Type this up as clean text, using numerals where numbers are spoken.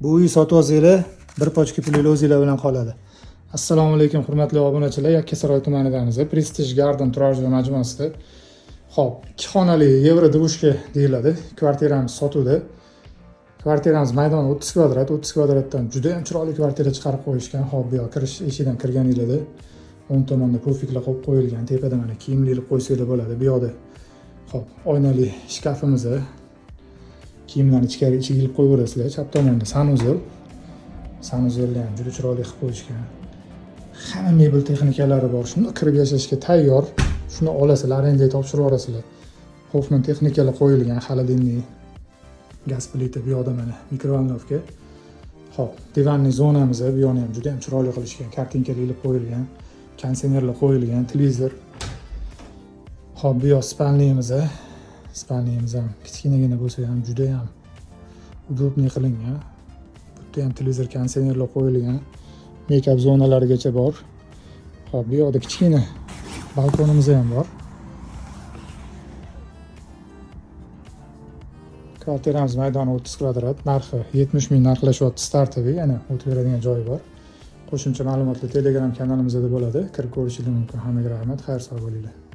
Bu uy sotib olsanglar, bir pochka pulingiz o'zingizlar bilan qoladi. Assalomu alaykum hurmatli obunachilar. Yakkasaroy tumanidamiz. Prestige Garden turar joy majmuasida. Xo'p, 2 xonali Yevrodushka deyiladi. Kvartiramiz sotuvda. Kvartiramiz maydoni 30 kvadrat. 30 kvadratdan juda ham chiroyli kvartira chiqarib qo'yishgan. Xo'p, bu yoq kirish eshigidan kirganingizda o'ng tomonda pufiklar qo'yib qo'yilgan. Tepada mana kiyimli qo'ysanglar bo'ladi. Bu yoqda xo'p, oynali shkafimiz. Kiyimlarni ichkariga ilib qo'yaverasizlar. Chap tomonda sanuzel. Sanuzelni ham juda chiroyli qilib qo'yishgan. Hamma mebel texnikalari bor. Shunda kirib yashashga tayyor. Shuni olasizlar, arendaga topshirib yuborasizlar. Hoffman texnikalar qo'yilgan, xolodilniy, gaz plita, bu yoqda mana mikrovalnovka. Xo'p, divanli zonamiz, bu yoqni ham juda ham chiroyli qilishgan. Kartinkalar ilib qo'yilgan, konditsionerlar qo'yilgan, televizor. Xo'p, bu yoq spalniyamiz. Spalniyamiz ham kichkinagina bo'lsa ham juda ham udobniy qilingan. Bu yerda ham televizor, konditsionerlar qo'yilgan. Make-up zonalarigacha bor. Xo'p, bu yoqda kichkina balkonimiz ham bor. Kvartiramiz maydoni 30 kvadrat, narxi 70 ming narxlashyapti, startoviy, yana o'tib beradigan joyi bor. Qo'shimcha ma'lumotlar Telegram kanalimizda bo'ladi. Kirib ko'rishingiz mumkin. Hammaga rahmat, xayr-sog' bo'linglar.